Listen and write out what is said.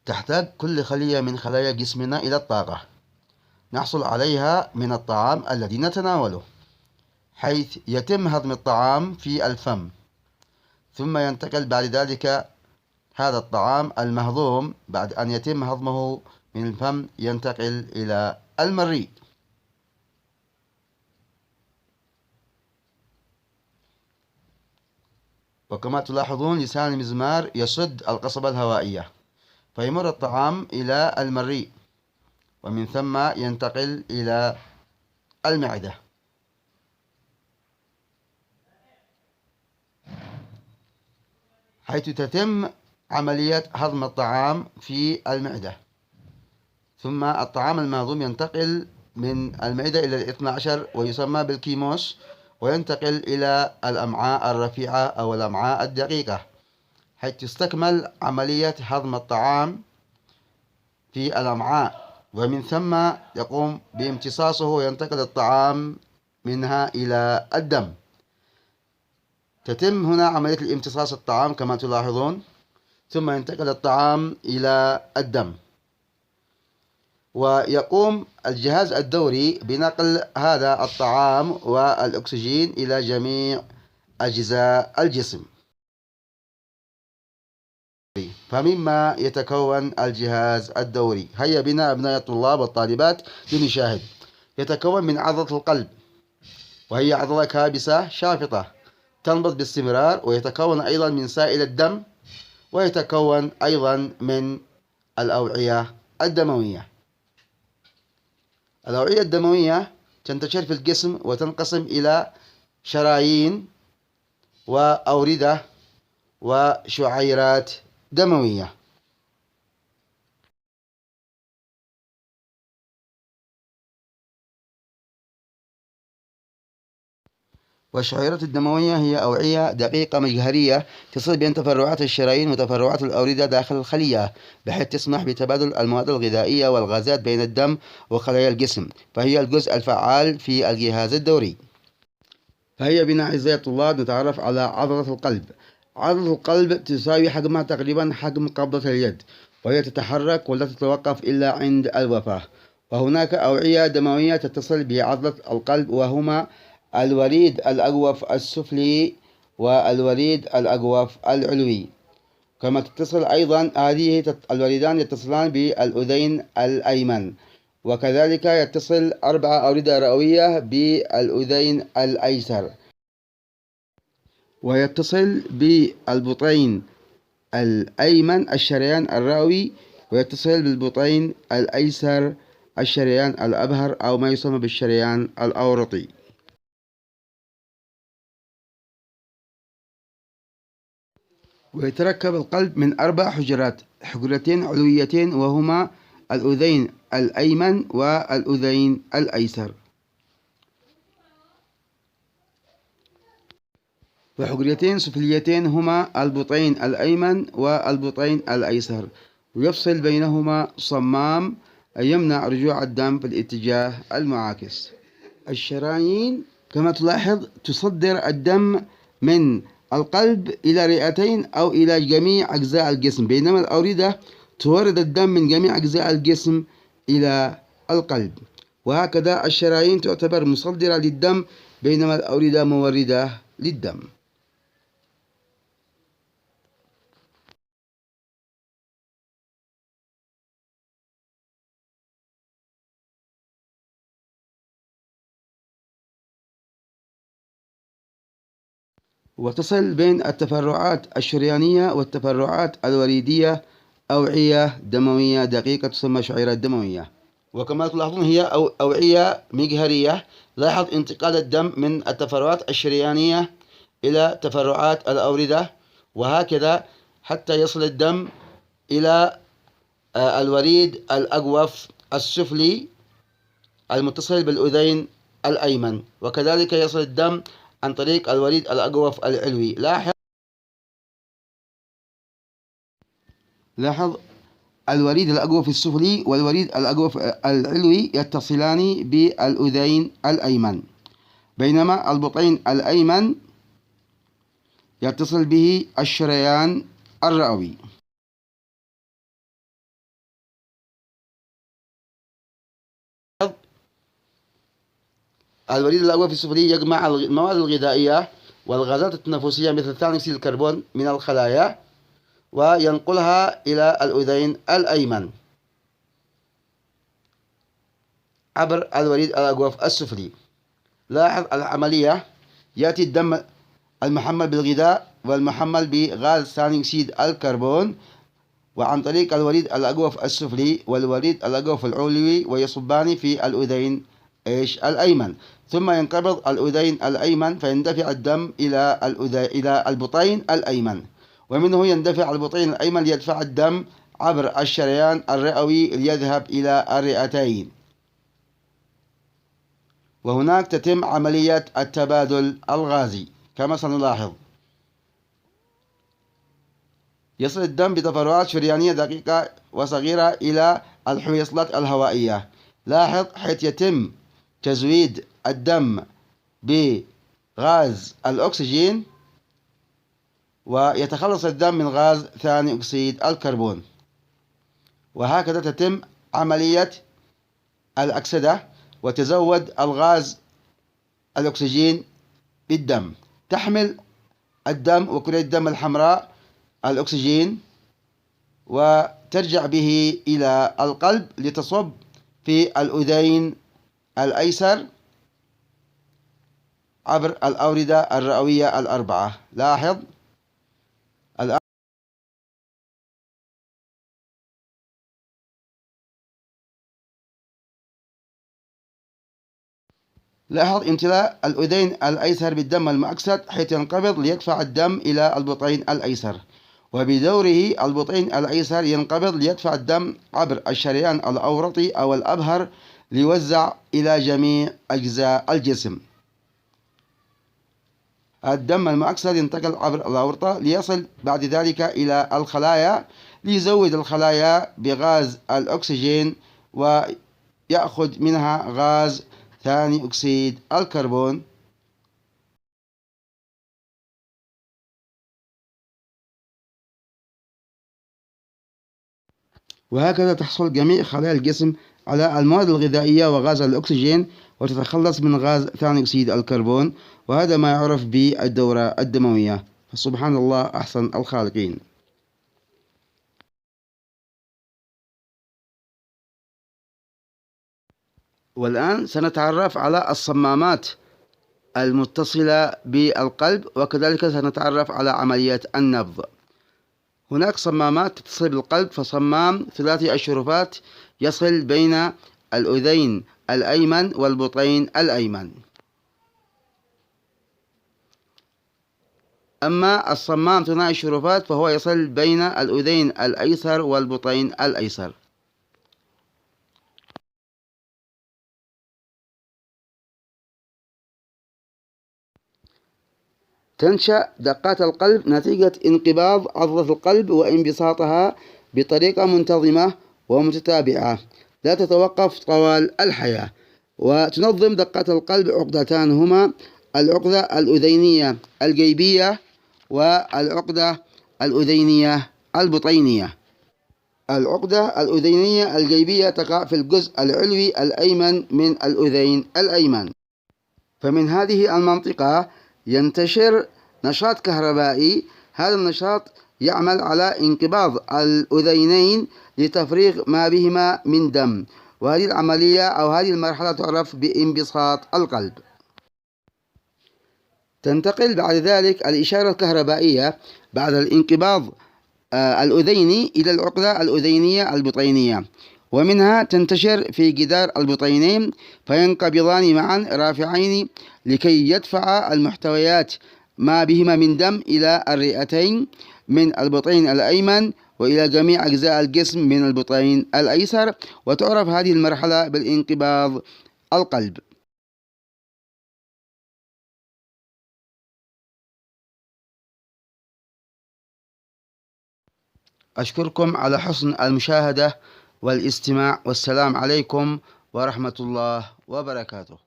تحتاج كل خلية من خلايا جسمنا إلى الطاقة نحصل عليها من الطعام الذي نتناوله، حيث يتم هضم الطعام في الفم، ثم ينتقل بعد ذلك هذا الطعام المهضوم بعد أن يتم هضمه من الفم ينتقل إلى المريء. وكما تلاحظون لسان المزمار يسد القصبة الهوائية، فيمر الطعام إلى المريء ومن ثم ينتقل إلى المعدة. حيث تتم عملية هضم الطعام في المعدة، ثم الطعام المهضوم ينتقل من المعدة إلى الاثنى عشر ويسمى بالكيموس، وينتقل إلى الأمعاء الرفيعة أو الأمعاء الدقيقة، حيث تستكمل عملية هضم الطعام في الأمعاء، ومن ثم يقوم بامتصاصه وينتقل الطعام منها إلى الدم. تتم هنا عملية الامتصاص الطعام كما تلاحظون، ثم ينتقل الطعام إلى الدم، ويقوم الجهاز الدوري بنقل هذا الطعام والأكسجين إلى جميع أجزاء الجسم. فمما يتكون الجهاز الدوري؟ هيا بنا أبناء الطلاب والطالبات لنشاهد. يتكون من عضلة القلب، وهي عضلة كابسة شافطة تنبض باستمرار، ويتكون أيضا من سائل الدم، ويتكون أيضا من الأوعية الدموية. الأوعية الدموية تنتشر في الجسم وتنقسم إلى شرايين وأوردة وشعيرات دموية. والشعيرات الدموية هي أوعية دقيقة مجهرية تصل بين تفرعات الشرايين وتفرعات الأوردة داخل الخلية، بحيث تسمح بتبادل المواد الغذائية والغازات بين الدم وخلايا الجسم، فهي الجزء الفعال في الجهاز الدوري. فهيا بنا أعزائي الطلاب نتعرف على عضلة القلب. عضلة القلب تساوي حجمها تقريبا حجم قبضة اليد، وهي تتحرك ولا تتوقف إلا عند الوفاة. وهناك أوعية دموية تتصل بعضلة القلب، وهما الوريد الأجوف السفلي والوريد الأجوف العلوي. كما تتصل أيضا هذه الوريدان يتصلان بالأذين الأيمن، وكذلك يتصل 4 أوردة رئوية بالأذين الأيسر، ويتصل بالبطين الأيمن الشريان الرئوي، ويتصل بالبطين الأيسر الشريان الأبهر أو ما يسمى بالشريان الأورطي. ويتركب القلب من 4 حجرات، حجرتين علويتين وهما الأذين الأيمن والأذين الأيسر، وحجرتين سفليتين هما البطين الأيمن والبطين الأيسر، ويفصل بينهما صمام يمنع رجوع الدم في الاتجاه المعاكس. الشرايين كما تلاحظ تصدر الدم من القلب إلى رئتين أو إلى جميع أجزاء الجسم، بينما الأوردة تورد الدم من جميع أجزاء الجسم إلى القلب. وهكذا الشرايين تعتبر مصدرة للدم، بينما الأوردة موردة للدم. وتصل بين التفرعات الشريانية والتفرعات الوريدية أوعية دموية دقيقة تسمى شعيرات دموية. وكما تلاحظون هي أوعية مجهرية. لاحظ انتقال الدم من التفرعات الشريانية إلى تفرعات الأوردة، وهكذا حتى يصل الدم إلى الوريد الأجوف السفلي المتصل بالأذين الأيمن، وكذلك يصل الدم عن طريق الوريد الأجوف العلوي. لاحظ الوريد الأجوف السفلي والوريد الأجوف العلوي يتصلان بالأذين الأيمن، بينما البطين الأيمن يتصل به الشريان الرئوي. الوريد الأقوى في السفلي يجمع المواد الغذائية والغازات التنفسية مثل ثاني أكسيد الكربون من الخلايا وينقلها إلى الأذين الأيمن عبر الوريد الأجوف السفلي. لاحظ العملية: يأتي الدم المحمل بالغذاء والمحمل بغاز ثاني أكسيد الكربون وعن طريق الوريد الأجوف السفلي والوريد الأجوف العلوي ويصبان في الأذين الأيمن، ثم ينقبض الأذين الأيمن فيندفع الدم إلى البطين الأيمن، ومنه يندفع البطين الأيمن ليدفع الدم عبر الشريان الرئوي ليذهب إلى الرئتين، وهناك تتم عملية التبادل الغازي كما سنلاحظ. يصل الدم بتفرعات شريانية دقيقة وصغيرة إلى الحويصلات الهوائية. لاحظ حيث يتم تزويد الدم بغاز الأكسجين ويتخلص الدم من غاز ثاني أكسيد الكربون، وهكذا تتم عملية الأكسدة وتزود الغاز الأكسجين بالدم. تحمل الدم وكريات الدم الحمراء الأكسجين وترجع به إلى القلب لتصب في الأذين الأيسر عبر الأوردة الرئوية الأربعة. لاحظ امتلاء الأذين الأيسر بالدم المؤكسد حيث ينقبض ليدفع الدم إلى البطين الأيسر، وبدوره البطين الأيسر ينقبض ليدفع الدم عبر الشريان الأورطي أو الأبهر ليوزع إلى جميع أجزاء الجسم. الدم المؤكسد ينتقل عبر الأورطة ليصل بعد ذلك إلى الخلايا ليزود الخلايا بغاز الأكسجين ويأخذ منها غاز ثاني أكسيد الكربون، وهكذا تحصل جميع خلايا الجسم على المواد الغذائية وغاز الأكسجين وتتخلص من غاز ثاني أكسيد الكربون، وهذا ما يعرف بالدورة الدموية. فسبحان الله أحسن الخالقين. والآن سنتعرف على الصمامات المتصلة بالقلب، وكذلك سنتعرف على عملية النبض. هناك صمامات تتصل بالقلب، فصمام ثلاثي الشرفات يصل بين الأذين الأيمن والبطين الأيمن. أما الصمام ثنائي الشرفات فهو يصل بين الأذين الأيسر والبطين الأيسر. تنشأ دقات القلب نتيجة انقباض عضلة القلب وانبساطها بطريقة منتظمة ومتتابعة لا تتوقف طوال الحياة. وتنظم دقات القلب عقدتان هما العقدة الأذينية الجيبية والعقدة الأذينية البطينية. العقدة الأذينية الجيبية تقع في الجزء العلوي الأيمن من الأذين الأيمن، فمن هذه المنطقة ينتشر نشاط كهربائي. هذا النشاط يعمل على انقباض الأذينين لتفريغ ما بهما من دم، وهذه العملية أو هذه المرحلة تعرف بانبساط القلب. تنتقل بعد ذلك الإشارة الكهربائية بعد الانقباض الأذيني إلى العقدة الأذينية البطينية، ومنها تنتشر في جدار البطينين فينقبضان معا رافعين لكي يدفع المحتويات ما بهما من دم إلى الرئتين من البطين الأيمن وإلى جميع أجزاء الجسم من البطين الأيسر، وتعرف هذه المرحلة بالانقباض القلب. أشكركم على حسن المشاهدة والاستماع، والسلام عليكم ورحمة الله وبركاته.